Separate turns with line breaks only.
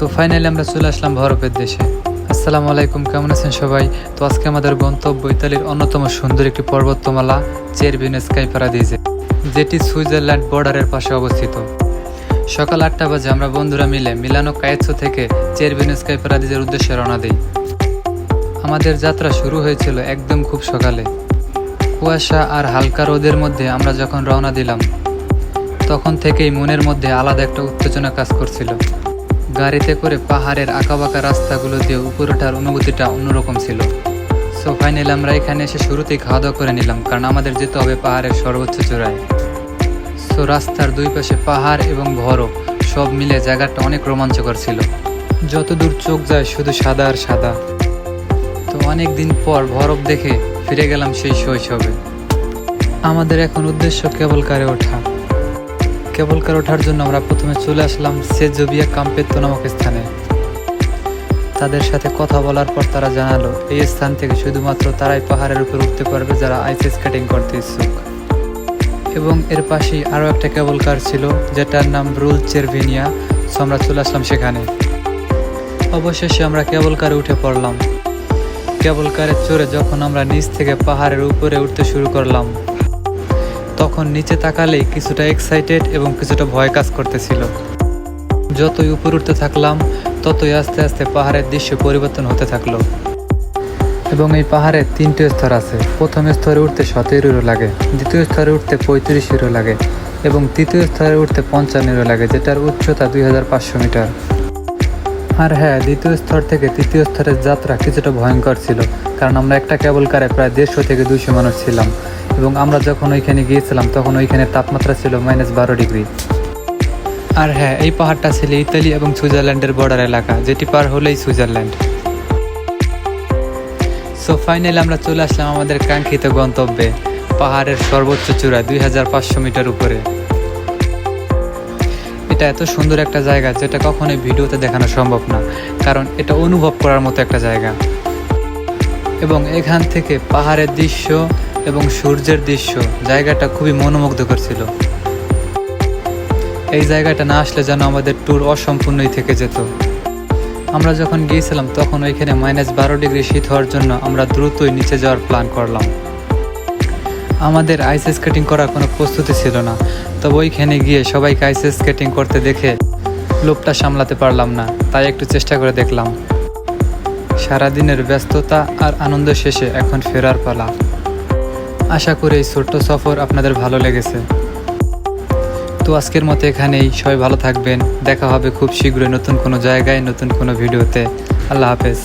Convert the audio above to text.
So finally আমরা চলে আসলাম বরফের দেশে। আসসালামু আলাইকুম, কেমন আছেন সবাই? তো আজকে আমাদের গন্তব্য ইতালির অন্যতম সুন্দর একটি পর্বতমালা চেরভিনো স্কাই পারাদিজে, যেটি সুইজারল্যান্ড বর্ডারের পাশে অবস্থিত। সকাল 8টা বাজে আমরা বন্ধুরা মিলে মিলানো কায়েৎসো থেকে চেরভিনো স্কাই পারাদিজের উদ্দেশ্যে রওনা দিই। আমাদের যাত্রা শুরু হয়েছিল একদম খুব সকালে। কুয়াশা আর হালকা রোদের মধ্যে আমরা যখন রওনা দিলাম, তখন থেকেই মনের মধ্যে আলাদা একটা উত্তেজনা কাজ করছিল। গাড়িতে করে পাহাড়ের আঁকাবাঁকা রাস্তাগুলো দিয়ে উপরে ওঠার অনুভূতিটা অন্যরকম ছিল। সো ফাইনালি আমরা এখানে এসে শুরুতেই খাওয়া দাওয়া করে নিলাম, কারণ আমাদের যেতে হবে পাহাড়ের সর্বোচ্চ চূড়ায়। সো রাস্তার দুই পাশে পাহাড় এবং বরফ, সব মিলে জায়গাটা অনেক রোমাঞ্চকর ছিল। যতদূর চোখ যায় শুধু সাদা আর সাদা। তো অনেক দিন পর বরফ দেখে ফিরে গেলাম সেই শৈশবে। আমাদের এখন উদ্দেশ্য কেবল কারে ওঠা। কেবল কার ওঠার জন্য আমরা প্রথমে চলে আসলাম সেজোভিয়া কাম্পেত্তো নামক স্থানে। তাদের সাথে কথা বলার পর তারা জানালো এই স্থান থেকে শুধুমাত্র তারাই পাহাড়ের উপর উঠতে পারবে যারা আইস স্কেটিং করতে ইচ্ছুক। এবং এর পাশেই আরও একটা কেবল কার ছিল, যেটার নাম রুল চেরভিনিয়া। সো আমরা চলে আসলাম সেখানে। অবশেষে আমরা কেবল কারে উঠে পড়লাম। কেবল কারে চড়ে যখন আমরা নিচ থেকে পাহাড়ের উপরে উঠতে শুরু করলাম, তখন নিচে তাকালেই কিছুটা এক্সাইটেড এবং কিছুটা ভয় কাজ করতেছিল। যতই উপরে উঠতে থাকলাম, ততই আস্তে আস্তে পাহাড়ের দৃশ্য পরিবর্তন হতে থাকলো। এবং এই পাহাড়ে 3টে স্তর আছে। প্রথম স্তরে উঠতে 17 ইউরো লাগে, দ্বিতীয় স্তরে উঠতে 35 ইউরো লাগে এবং তৃতীয় স্তরে উঠতে 55 ইউরো লাগে, যেটার উচ্চতা 2500 মিটার। আর হ্যাঁ, দ্বিতীয় স্তর থেকে তৃতীয় স্তরের যাত্রা কিছুটা ভয়ঙ্কর ছিল, কারণ আমরা একটা কেবল কারে প্রায় 150 থেকে 200 মানুষ ছিলাম। এবং আমরা যখন ওইখানে গিয়েছিলাম তখন ওইখানে তাপমাত্রা ছিল -12 ডিগ্রি। আর হ্যাঁ, এই পাহাড়টা ছিল ইতালি এবং সুইজারল্যান্ডের বর্ডার এলাকা, যেটি পার হলেই সুইজারল্যান্ড। সো ফাইনালি আমরা চলে আসলাম আমাদের কাঙ্ক্ষিত গন্তব্যে, পাহাড়ের সর্বোচ্চ চূড়ায় 2500 মিটার উপরে। এটা এত সুন্দর একটা জায়গা যেটা কখনোই ভিডিওতে দেখানো সম্ভব না, কারণ এটা অনুভব করার মতো একটা জায়গা। এবং এখান থেকে পাহাড়ের দৃশ্য এবং সূর্যের দৃশ্য, জায়গাটা খুবই মনোমুগ্ধকর ছিল। এই জায়গাটা না আসলে যেন আমাদের ট্যুর অসম্পূর্ণই থেকে যেত। আমরা যখন গিয়েছিলাম তখন ওইখানে -12 ডিগ্রি শীত হওয়ার জন্য আমরা দ্রুতই নিচে যাওয়ার প্ল্যান করলাম। আমাদের আইস স্কেটিং করার কোনো প্রস্তুতি ছিল না, তবে ওইখানে গিয়ে সবাইকে আইস স্কেটিং করতে দেখে লোভটা সামলাতে পারলাম না, তাই একটু চেষ্টা করে দেখলাম। সারাদিনের ব্যস্ততা আর আনন্দ শেষে এখন ফেরার পালা। আশা করি এই ছোট্ট সফর আপনাদের ভালো লেগেছে। তো আজকের মতো এখানেই, সবাই ভালো থাকবেন। দেখা হবে খুব শীঘ্রই নতুন কোনো জায়গায়, নতুন কোনো ভিডিওতে। আল্লাহ হাফেজ।